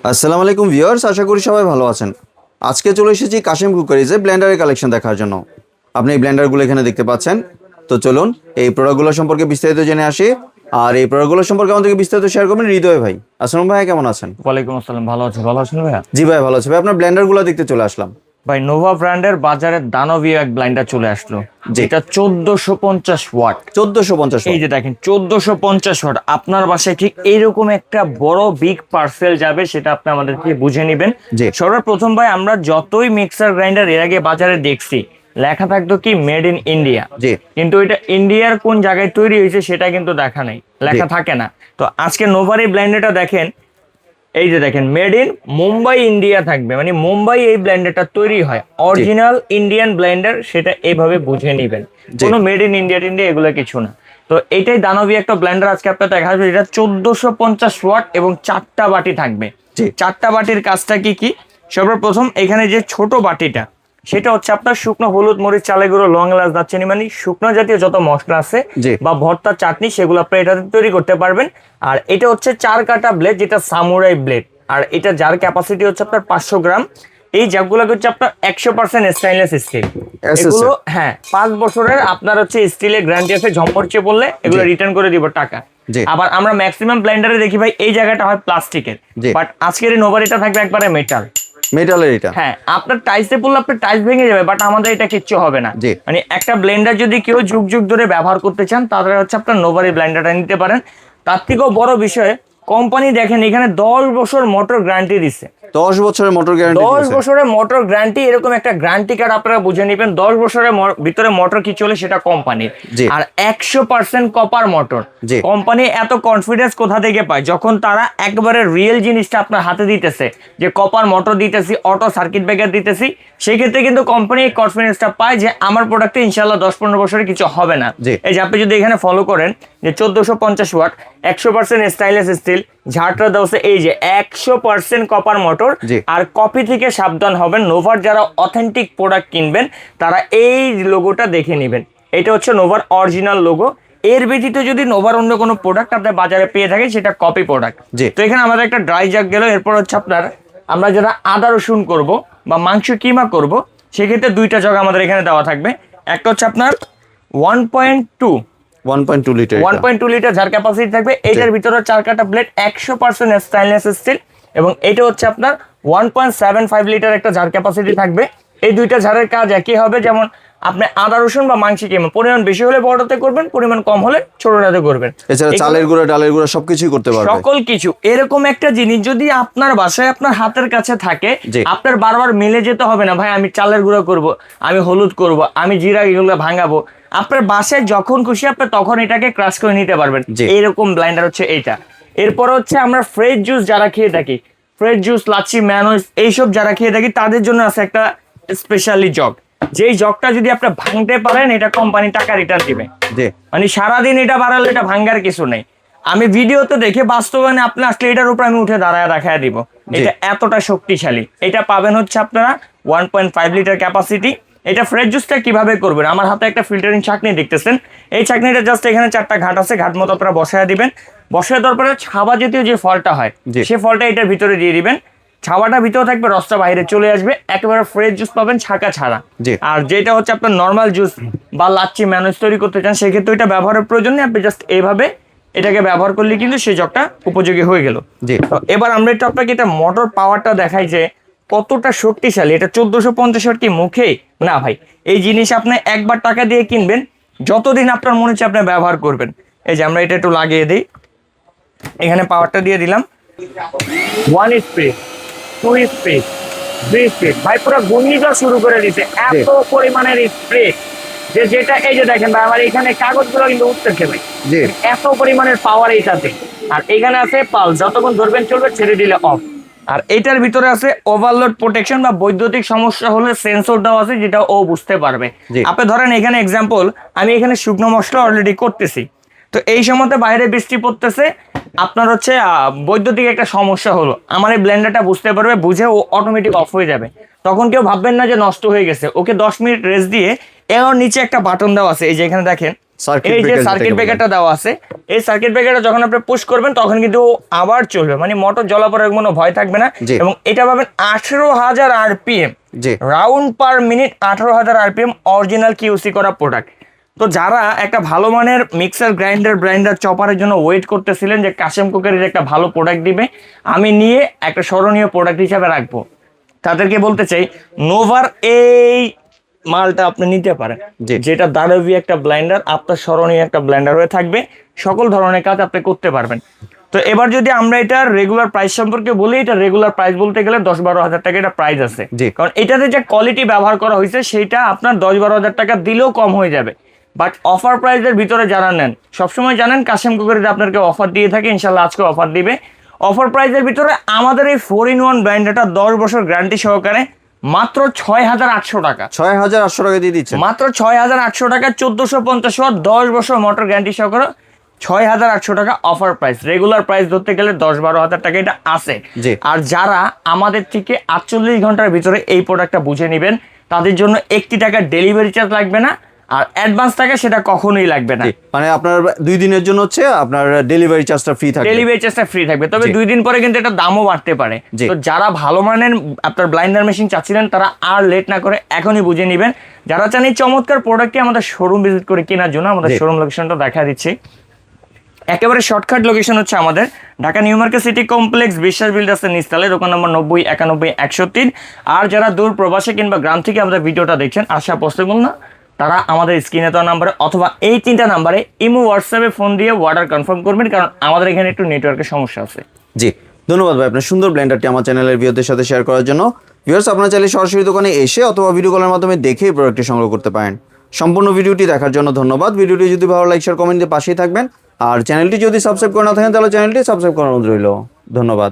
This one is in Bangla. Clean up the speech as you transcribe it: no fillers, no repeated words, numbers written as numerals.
আসসালামু আলাইকুম ভিউয়ার্স, আশা করি সবাই ভালো আছেন। আজকে চলে এসেছি কাশিম কুকারিজে ব্লেন্ডারের কালেকশন দেখার জন্য। আপনি এই ব্লেন্ডারগুলো এখানে দেখতে পাচ্ছেন। তো চলুন এই প্রোডাক্টগুলো সম্পর্কে বিস্তারিত জেনে আসি। আর এই প্রোডাক্টগুলো সম্পর্কে আমাদেরকে বিস্তারিত শেয়ার করবেন হৃদয় ভাই। আসসালামু ভাই, কেমন আছেন? ওয়ালাইকুম আসসালাম, ভালো আছি। ভালো আছেন ভাইয়া? জি ভাই, ভালো আছি ভাই। আপনার ব্লেন্ডারগুলো দেখতে চলে আসলাম। ভাই, নোভা ব্র্যান্ডের বাজারে দানবীয় এক ব্লাইন্ডার চলে আসলো, জি। যেটা 1450 ওয়াট। 1450। এই যে দেখেন 1450 ওয়াট, আপনার বাসায় ঠিক এইরকম একটা বড় বিগ পার্সেল যাবে, সেটা আপনি আমাদেরকে বুঝে নেবেন। জি। সর্বপ্রথম ভাই, আমরা যতই মিক্সার গ্রাইন্ডার এর আগে বাজারে দেখছি, লেখা থাকতো কি মেড ইন ইন্ডিয়া, জি। কিন্তু এটা ইন্ডিয়ার কোন জায়গায় তৈরি হয়েছে সেটা কিন্তু দেখা নেই, লেখা থাকে না। তো আজকে নোভার এই ব্লাইন্ডারটা দেখেন, এই যে দেখেন মেড ইন মুম্বাই ইন্ডিয়া থাকবে, মানে মুম্বাই এই ব্লেন্ডারটা তৈরি হয়, অরিজিনাল ইন্ডিয়ান ব্লেন্ডার, সেটা এইভাবে বুঝে নিবেন। কোনো মেড ইন ইন্ডিয়া এগুলো কিছু না। তো এটাই দানবী একটা ব্লেন্ডার আজকে আপনার দেখা যাবে। এটা 1450 ওয়াট এবং 4টা বাটি থাকবে। 4টা বাটির কাজটা কি কি? সর্বপ্রথম এখানে যে ছোট বাটিটা, সেটা হচ্ছে আপনার শুকনো হলুদ, মরিচ, চালের গুঁড়ো, লং, এলাচ, দারচিনি, মানে শুকনো জাতীয় যত মশলা আছে বা ভর্তা, চাটনি, সেগুলো আপনি এটাতে তৈরি করতে পারবেন। আর এটা হচ্ছে 4 কাটা ব্লেড, যেটা সামুরাই ব্লেড। আর এটা যার ক্যাপাসিটি হচ্ছে আপনার 500 গ্রাম। এই জাগগুলো হচ্ছে আপনার 100% স্টেইনলেস স্টিল। এগুলো 5 বছরের আপনার হচ্ছে স্টিলের গ্যারান্টি আছে। ঝম্পরচে বললে এগুলো রিটার্ন করে দিব টাকা। আবার আমরা ম্যাক্সিমাম ব্লেন্ডারে দেখি ভাই এই জায়গাটা হয় প্লাস্টিকের, বাট আজকের এই নোভারিটা থাকবে একবারে মেটালের। এটা আপনার টাইলসে পড়লে আপনার টাইলস ভেঙে যাবে, বাট আমাদের এটা কিচ্ছু হবে না। মানে একটা ব্লেন্ডার যদি কেউ যুগ যুগ ধরে ব্যবহার করতে চান, তাহলে হচ্ছে আপনার নোভারি ব্লেন্ডারটা নিতে পারেন। তার থেকেও বড় বিষয়, কোম্পানি দেখেন এখানে 10 বছর মোটর গ্যারান্টি দিচ্ছে। 10 বছরের মোটর গ্যারান্টি। 10 বছরের মোটর গ্যারান্টি, এরকম একটা গ্যারান্টি কার্ড আপনারা বুঝে নেবেন। 10 বছরের ভিতরে মোটর কি চলে সেটা কোম্পানির। আর 100% কপার মোটর। কোম্পানি এত কনফিডেন্স কোথা থেকে পায়? যখন তারা একবারে রিয়েল জিনিসটা আপনার হাতে দিতেছে, যে কপার মোটর দিতেছি, অটো সার্কিট ব্রেকার দিতেছি, সেই ক্ষেত্রে কিন্তু কোম্পানি এই কনফিডেন্সটা পায় যে আমার প্রোডাক্টে ইনশাল্লাহ 10-15 বছরে কিছু হবে না। এই যে আপনি যদি এখানে ফলো করেন যে 1450 ওয়াট, 100% স্টাইনলেস স্টিল, ঝাড়টা দেওয়া এই যে 100% কপার মোটর। আর কপি থেকে সাবধান হবেন। নোভার যারা অথেন্টিক প্রোডাক্ট কিনবেন, তারা এই লোগোটা দেখে নেবেন। এটা হচ্ছে নোভার অরিজিনাল লোগো। এর ব্যতীত যদি নোভার অন্য কোনো প্রোডাক্ট আপনার বাজারে পেয়ে থাকেন, সেটা কপি প্রোডাক্ট। তো এখানে আমাদের একটা ড্রাই জাগ গেল। এরপর হচ্ছে আপনার আমরা যারা আদা রসুন করব বা মাংস কিমা করব, সেক্ষেত্রে 2টা জগ আমাদের এখানে দেওয়া থাকবে। একটা হচ্ছে আপনার 1.2 লিটার যার ক্যাপাসিটি থাকবে। এটার ভিতরে 4 কাটা ব্লেড, 100% স্টেইনলেস স্টিল। এবং এটা হচ্ছে আপনার 1.75 লিটার একটা জার ক্যাপাসিটি থাকবে। এই 2টা জারের কাজ একই হবে। যেমন আপনি আদা রসুন বা মাংস কিমা, পরিমাণ বেশি হলে বড়টাতে করবেন, পরিমাণ কম হলে ছোটটাতে করবেন। এছাড়া চালের গুঁড়া, ডালের গুঁড়া সবকিছুই করতে পারবেন। সকল কিছু। এরকম একটা জিনিস যদি আপনার বাসায় আপনার হাতের কাছে থাকে, আপনার বারবার মিলে যেতে হবে না, ভাই আমি চালের গুঁড়া করব, আমি হলুদ করব, আমি জিরা এগুলো ভাঙাবো। আপনার বাসায় যখন খুশি আপনি তখন এটাকে ক্রাশ করে নিতে পারবেন। এইরকম ব্লেন্ডার হচ্ছে এইটা। এরপর হচ্ছে আমরা ফ্রেশ জুস যারা খেয়ে থাকি, ফ্রেশ জুস, লাচ্ছি, ম্যানোস, এইসব যারা খেয়ে থাকি, তাদের জন্য আছে একটা স্পেশালি জগ। যেই জগটা যদি আপনি ভাঙতে পারেন, এটা কোম্পানি টাকা রিটার্ন দিবে। মানে সারাদিন এটা বাড়ালে এটা ভাঙ্গার কিছু নেই। আমি ভিডিওতে দেখে বাস্তবায়নে আপনি আসলে এটার উপর আমি উঠে দাঁড়ায় দেখায় দিব। এটা এতটা শক্তিশালী। এটা পাবেন হচ্ছে আপনারা 1.5 লিটার ক্যাপাসিটি। এটা ফ্রেশ জুসটা কিভাবে করবেন? আমার হাতে একটা ফিল্টারিং ছাঁকনি দেখতেছেন। এই ছাঁকনিটা জাস্ট এখানে 4টা ঘাট আছে, ঘাট মতো আপনারা বসায় দিবেন। বসায় দেওয়ার পরে ছাবা জাতীয় যে ফলটা হয়, সে ফলটা এটার ভিতরে দিয়ে দিবেন। ছাওয়াটা ভিতরে থাকবে, রসটা বাইরে চলে আসবে। একেবারে ফ্রেশ জুস পাবেন, ছাকা ছাড়া। আর যেটা হচ্ছে আপনার নর্মাল জুস বা লাচ্ছি, ম্যানোজ তৈরি করতে চান, সেক্ষেত্রে এটা ব্যবহারের প্রয়োজন নেই। আপনি জাস্ট এইভাবে এটাকে ব্যবহার করলে কিন্তু সেই জগটা উপযোগী হয়ে গেল। এবার আমরা একটু আপনাকে এটা মোটর পাওয়ারটা দেখাই যে কতটা শক্তিশালী। এটা 1450 ওয়াট কি মুখে না ভাই? এই জিনিস আপনি একবার টাকা দিয়ে কিনবেন, যতদিন আপনার মনে হচ্ছে আপনি ব্যবহার করবেন। এই যে আমরা এটা একটু লাগিয়ে দিই, এখানে পাওয়ারটা দিয়ে দিলাম। 1 স্পিড, 2 স্পিড, 3 স্পিড, ভাই পুরো ঘূর্ণিঝড় শুরু করে দিচ্ছে। এত পরিমাণের স্পিড যে যেটা এই যে দেখেন ভাই, আমার এখানে কাগজগুলো কিন্তু উঠতেছে ভাই। এত পরিমাণের পাওয়ার এইটাতে। আর এখানে আছে পালস, যতক্ষণ ধরবেন চলবে, ছেড়ে দিলে অফ। আর এটার ভিতরে আছে ওভারলোড প্রোটেকশন বা বৈদ্যুতিক সমস্যা হলে সেন্সর দেওয়া আছে, যেটা ও বুঝতে পারবে। আপনি ধরেন এখানে এক্সাম্পল, আমি এখানে শুকনো মশলা অলরেডি করতেছি, তো এই সময়তে বাইরে বৃষ্টি পড়তেছে, আপনার হচ্ছে বৈদ্যুতিক একটা সমস্যা হলো, আমার এই ব্লেন্ডারটা বুঝতে পারবে, বুঝে ও অটোমেটিক অফ হয়ে যাবে। তখন কেউ ভাববেন না যে নষ্ট হয়ে গেছে। ওকে 10 মিনিট রেস্ট দিয়ে এর নিচে একটা বাটন দেওয়া আছে, এই যে এখানে দেখেন সার্কিট এই যে ব্রেকার সার্কিট ব্রেকারটা দেওয়া আছে, এই সার্কিট ব্রেকারটা যখন আপনি পুশ করবেন তখন কিন্তু ও আবার চলবে, মানে মোটর জ্বলা পড়ার কোনো ভয় থাকবে না। জি। এবং এটা পাবেন 18,000 আরপিএম, জি round per minute 18,000 RPM, original QC করা প্রোডাক্ট। তো যারা একটা ভালো মানের মিক্সার ব্লেন্ডার চপারের জন্য ওয়েট করতেছিলেন যে কাশেম কুকারির একটা ভালো প্রোডাক্ট দিবে, আমি নিয়ে একটা স্মরণীয় প্রোডাক্ট হিসাবে রাখবো, তাদেরকে বলতে চাই নোভার এই মালটা আপনি নিতে পারেন, জি। যেটা দারবি একটা ব্লেন্ডার, আপনার স্মরণীয় একটা ব্লেন্ডার হয়ে থাকবে, সকল ধরনের কাজ আপনি করতে পারবেন। তো এবার যদি আমরা এটার রেগুলার প্রাইস সম্পর্কে বলি, এটা রেগুলার প্রাইস বলতে গেলে 10-12 হাজার টাকা এটা প্রাইস আছে। জি। কারণ এটাতে যে কোয়ালিটি ব্যবহার করা হয়েছে সেটা আপনার 10-12 হাজার টাকা দিলেও কম হয়ে যাবে। বাট অফার প্রাইসের ভিতরে যারা নেন, সবসময় জানেন কাশেম কুকারিতে আপনাকে অফার দিয়ে থাকে, ইনশাল্লাহ আজকে অফার দিবে। অফার প্রাইসের ভিতরে আমাদের এই 4-in-1 ব্র্যান্ডটা 10 বছর গ্যারান্টি সহকারে মাত্র 6,800 টাকা, 6,800 টাকা দিয়ে দিচ্ছেন। মাত্র 6,800 টাকা, 1450 ওয়াট 10 বছর মোটর গ্যারান্টি সহকারে 6,800 টাকা অফার প্রাইস। রেগুলার প্রাইস ধরতে গেলে 10-12 হাজার টাকা এটা আছে। জি। আর যারা আমাদের থেকে 48 ঘন্টার ভিতরে এই প্রোডাক্টটা বুঝে নেবেন, তাদের জন্য 1 টাকা ডেলিভারি চার্জ লাগবে না, আর অ্যাডভান্স টাকা সেটা কখনোই লাগবে না। জি, মানে আপনার 2 দিনের জন্য হচ্ছে আপনার ডেলিভারি চার্জটা ফ্রি থাকবে। ডেলিভারি চার্জটা ফ্রি থাকবে, তবে জি। 2 দিন পরে কিন্তু এটা দামও বাড়তে পারে। জি। তো যারা ভালো মানের আপনার ব্লাইন্ডার মেশিন চাচ্ছিলেন তারা আর লেট না করে এখনই বুঝে নেবেন। যারা চান এই চমৎকার প্রোডাক্টটি আমাদের শোরুম ভিজিট করে কেনার জন্য, আমাদের জি। শোরুম লোকেশনটা দেখা দিচ্ছি। একেবারে শর্টকাট লোকেশন হচ্ছে আমাদের Dhaka new market city complex, বিশ্বাস বিল্ডার্সের নিচতলায়, দোকান নম্বর 90 91 103। আর যারা দূর প্রবাসে কিংবা গ্রাম থেকে আমাদের ভিডিওটা দেখছেন, আসা পসিবল না, তারা আমাদের স্ক্রিনে দেওয়া নাম্বারে অথবা এই 3টা নাম্বারে ইমো হোয়াটসঅ্যাপে ফোন দিয়ে অর্ডার কনফার্ম করবেন, কারণ আমাদের এখানে একটু নেটওয়ার্কের সমস্যা আছে। জি, ধন্যবাদ ভাই আপনার সুন্দর ব্লেন্ডারটি আমার চ্যানেলের ভিউয়ারদের সাথে শেয়ার করার জন্য। ভিউয়ার্স, আপনারা চাইলে সরাসরি দোকানে এসে অথবা ভিডিও কলের মাধ্যমে দেখে প্রোডাক্টটি সংগ্রহ করতে পারেন। সম্পূর্ণ ভিডিওটি দেখার জন্য ধন্যবাদ। ভিডিওটি যদি ভালো লাইক শেয়ার কমেন্ট দিয়ে পাশেই থাকবেন, আর চ্যানেলটি যদি সাবস্ক্রাইব করে না থাকেন তাহলে চ্যানেলটি সাবস্ক্রাইব করার অনুরোধ রইল। ধন্যবাদ।